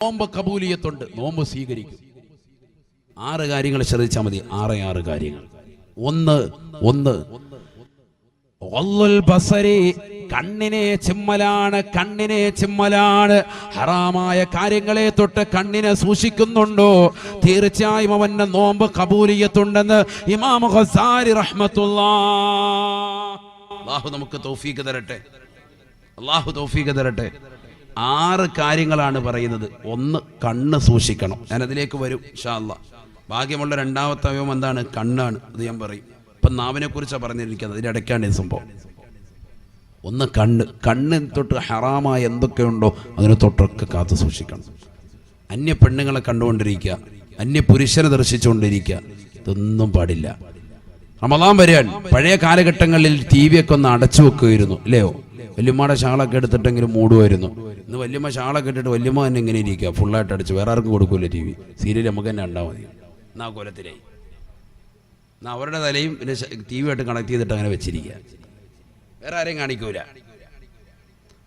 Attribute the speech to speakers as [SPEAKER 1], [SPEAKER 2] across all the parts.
[SPEAKER 1] നോമ്പ് കബൂലിയത്തുണ്ട്, നോമ്പ് സ്വീകരിക്കും. 6 കാര്യങ്ങൾ ശ്രദ്ധിച്ചാൽ മതി. 6 കാര്യങ്ങൾ. ഒന്ന് കണ്ണിനെ ചിമ്മലാണ്. ഹറാമായ കാര്യങ്ങളെ തൊട്ട് കണ്ണിനെ സൂക്ഷിക്കുന്നുണ്ടോ, തീർച്ചയായും അവന്റെ നോമ്പ് കബൂലിയത്തുണ്ടെന്ന് ഇമാം ഖസാലി റഹ്മത്തുള്ളാഹ്. അല്ലാഹു നമുക്ക് തൗഫീഖ് തരട്ടെ. 6 കാര്യങ്ങളാണ് പറയുന്നത്. 1 കണ്ണ് സൂക്ഷിക്കണം. ഞാൻ അതിലേക്ക് വരും ഇൻഷാ അല്ലാഹ്. ഭാഗ്യമുള്ള രണ്ടാമത്തെ അവയവം എന്താണ്? കണ്ണാണ്. അത് ഞാൻ പറയും. ഇപ്പം നാവിനെ കുറിച്ചാണ് പറഞ്ഞിരിക്കുന്നത്, അതിനിടയ്ക്കാണ് ഈ സംഭവം. 1 കണ്ണിന് തൊട്ട് ഹറാമായ എന്തൊക്കെയുണ്ടോ അതിനെ തൊട്ടൊക്കെ കാത്തു സൂക്ഷിക്കണം. അന്യ പെണ്ണുങ്ങളെ കണ്ടുകൊണ്ടിരിക്കുക, അന്യ പുരുഷനെ ദർശിച്ചുകൊണ്ടിരിക്കുക, ഇതൊന്നും പാടില്ല. റമളാൻ വരാൻ പഴയ കാലഘട്ടങ്ങളിൽ TV ഒക്കെ ഒന്ന് അടച്ചു വെക്കുമായിരുന്നു, അല്ലയോ? വല്യമ്മയുടെ ഷാളൊക്കെ എടുത്തിട്ടെങ്കിലും മൂടുമായിരുന്നു. ഇന്ന് വല്യമ്മ ഷാളൊക്കെ ഇട്ടിട്ട് വല്യമ്മ തന്നെ ഇങ്ങനെ ഇരിക്കുക, ഫുള്ളായിട്ട് അടിച്ച്. വേറെ ആർക്കും കൊടുക്കൂല TV. സീരിയൽ നമുക്ക് തന്നെ ഉണ്ടാൽ മതി. എന്നാ കൊലത്തിലായി. എന്നാൽ അവരുടെ തലയും പിന്നെ TV ആയിട്ട് കണക്ട് ചെയ്തിട്ട് അങ്ങനെ വെച്ചിരിക്കുക, വേറെ ആരെയും കാണിക്കൂല.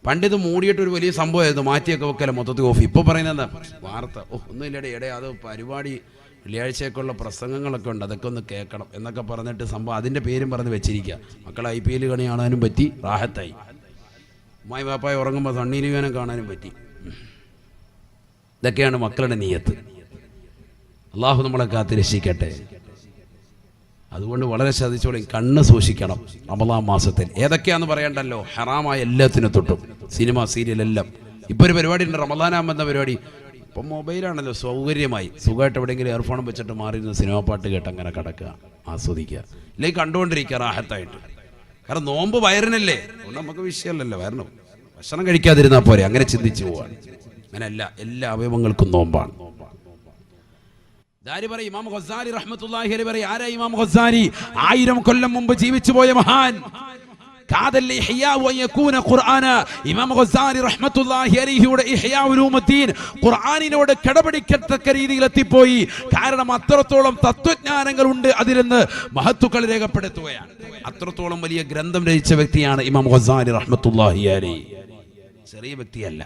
[SPEAKER 1] പണ്ടിത് മൂടിയിട്ട് ഒരു വലിയ സംഭവമായിരുന്നു, മാറ്റിയൊക്കെ വെക്കല മൊത്തത്തിൽ ഓഫ്. ഇപ്പോൾ പറയുന്നത് എന്താ? വാർത്ത ഒന്നുമില്ലടേ, അത് പരിപാടി വെള്ളിയാഴ്ചയൊക്കെയുള്ള പ്രസംഗങ്ങളൊക്കെ ഉണ്ട്, അതൊക്കെ ഒന്ന് കേൾക്കണം എന്നൊക്കെ പറഞ്ഞിട്ട് സംഭവം അതിൻ്റെ പേരും പറഞ്ഞ് വെച്ചിരിക്കുക. മക്കൾ IPL കളി കാണാനും പറ്റി, റാഹത്തായി. ഉമ്മായി പാപ്പായി ഉറങ്ങുമ്പോൾ സണ്ണി ലിയോനെ കാണാനും പറ്റി. ഇതൊക്കെയാണ് മക്കളുടെ നിയ്യത്ത്. അള്ളാഹു നമ്മളെ കാത്തിരക്ഷിക്കട്ടെ. അതുകൊണ്ട് വളരെ ശ്രദ്ധിച്ചോളി, കണ്ണ് സൂക്ഷിക്കണം റമളാൻ മാസത്തിൽ. ഏതൊക്കെയാണെന്ന് പറയണ്ടല്ലോ, ഹറാമായ എല്ലാത്തിനും തൊട്ടും. സിനിമ, സീരിയൽ എല്ലാം. ഇപ്പോൾ ഒരു പരിപാടി ഉണ്ട്, റമളാനാകുമ്പോൾ എന്ന പരിപാടി. ഇപ്പം മൊബൈലാണല്ലോ, സൗകര്യമായി സുഖമായിട്ട് എവിടെയെങ്കിലും ഇയർഫോണും വെച്ചിട്ട് മാറിയിരുന്ന് സിനിമ പാട്ട് കേട്ട് അങ്ങനെ കിടക്കുക, ആസ്വദിക്കുക, ഇല്ലെങ്കിൽ കണ്ടുകൊണ്ടിരിക്കുക റാഹത്തായിട്ട്. കാരണം നോമ്പ് വയറിനല്ലേ, അതുകൊണ്ട് നമുക്ക് വിഷയമല്ലല്ലോ. വയറിനും ഭക്ഷണം കഴിക്കാതിരുന്നാൽ പോരെ, അങ്ങനെ ചിന്തിച്ചു പോവാണ്. അങ്ങനെയല്ല, എല്ലാ അവയവങ്ങൾക്കും നോമ്പാണ്. ഇമാം ഖസാലി റഹ്മത്തുള്ളാഹി അലൈഹി പറയും. ആരാ ഇമാം ഖസാലി? 1000 കൊല്ലം മുമ്പ് ജീവിച്ചു പോയ മഹാൻ. ഇമാം ഖസാലി റഹ്മത്തുള്ളാഹി അലൈഹിയുടെ ഇഹ്യാ ഉലൂമുദ്ദീൻ ഖുർആനിനോട് കടപിടിക്കത്തക്ക രീതിയിൽ എത്തിപ്പോയി. കാരണം അത്രത്തോളം തത്വജ്ഞാനങ്ങൾ ഉണ്ട് അതിലെന്ന് മഹത്തുക്കൾ രേഖപ്പെടുത്തുകയാണ്. അത്രത്തോളം വലിയ ഗ്രന്ഥം രചിച്ച വ്യക്തിയാണ് ഇമാം ഖസാലി റഹ്മത്തുള്ളാഹി അലൈഹി. ചെറിയ വ്യക്തിയല്ല.